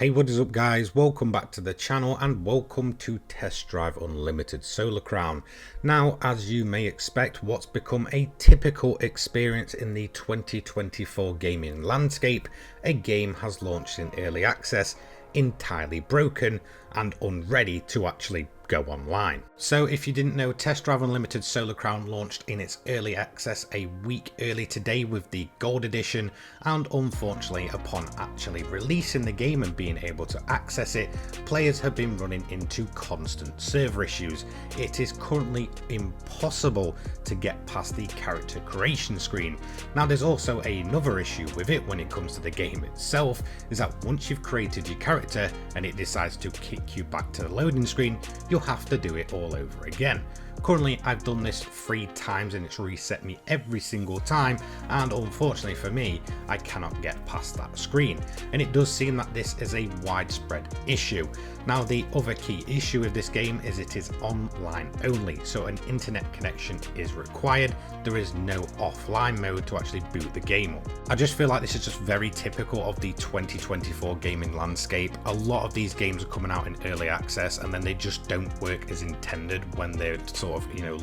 Hey, what is up guys, welcome back to the channel and welcome to Test Drive Unlimited Solar Crown. Now, as you may expect, what's become a typical experience in the 2024 gaming landscape, a game has launched in early access, entirely broken and unready to actually go online. So if you didn't know, Test Drive Unlimited Solar Crown launched in its early access a week early today with the gold edition, and unfortunately upon actually releasing the game and being able to access it, players have been running into constant server issues. It is currently impossible to get past the character creation screen. Now there's also another issue with it when it comes to the game itself, is that once you've created your character and it decides to kick you back to the loading screen, you'll have to do it all over again. Currently I've done this 3 times and it's reset me every single time, and unfortunately for me I cannot get past that screen, and it does seem that this is a widespread issue. Now the other key issue with this game is it is online only, so an internet connection is required. There is no offline mode to actually boot the game up. I just feel like this is just very typical of the 2024 gaming landscape. A lot of these games are coming out in early access and then they just don't work as intended when they're sort of,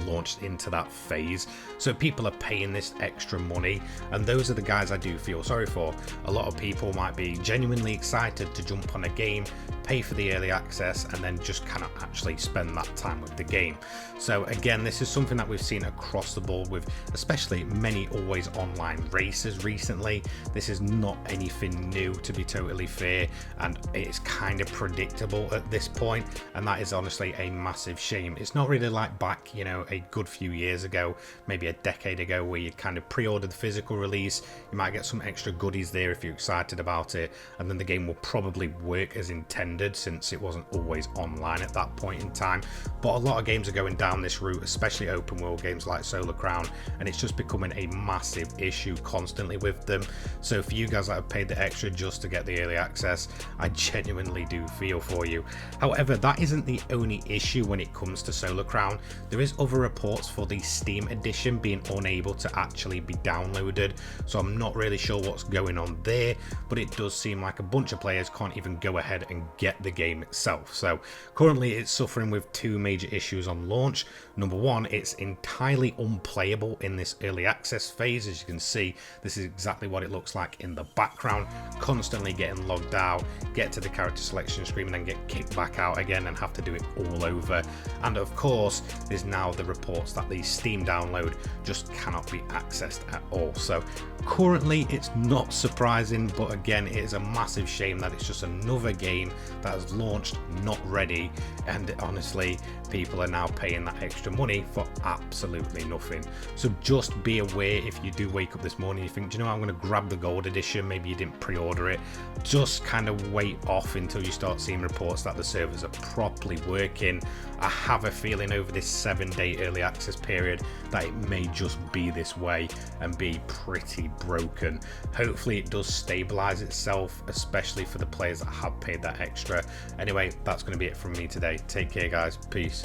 launched into that phase. So people are paying this extra money, and those are the guys I do feel sorry for. A lot of people might be genuinely excited to jump on a game, pay for the early access, and then just cannot actually spend that time with the game. So again, this is something that we've seen across the board with especially many always online races recently. This is not anything new, to be totally fair, and it's kind of predictable at this point, and that is honestly a massive shame. It's not really like back, a good few years ago, maybe a decade ago, where you kind of pre-ordered the physical release, you might get some extra goodies there if you're excited about it, and then the game will probably work as intended since it wasn't always online at that point in time. But a lot of games are going down this route, especially open world games like Solar Crown, and it's just becoming a massive issue constantly with them. So for you guys that have paid the extra just to get the early access, I genuinely do feel for you. However, that isn't the only issue when it comes to Solar Crown. There is other reports for the Steam edition being unable to actually be downloaded, so I'm not really sure what's going on there, but it does seem like a bunch of players can't even go ahead and get the game itself. So currently it's suffering with 2 major issues on launch. Number one, it's entirely unplayable in this early access phase. As you can see, this is exactly what it looks like in the background, constantly getting logged out, get to the character selection screen and then get kicked back out again and have to do it all over. And of course there's now the reports that the Steam download just cannot be accessed at all. So currently it's not surprising, but again, it is a massive shame that it's just another game that has launched not ready, and honestly people are now paying that extra money for absolutely nothing. So just be aware, if you do wake up this morning you think, do you know what, I'm going to grab the gold edition, maybe you didn't pre-order it, just kind of wait off until you start seeing reports that the servers are properly working. I have a feeling over this 7-day early access period that it may just be this way and be pretty broken. Hopefully it does stabilize itself, especially for the players that have paid that extra. Anyway, that's going to be it from me today. Take care guys, peace.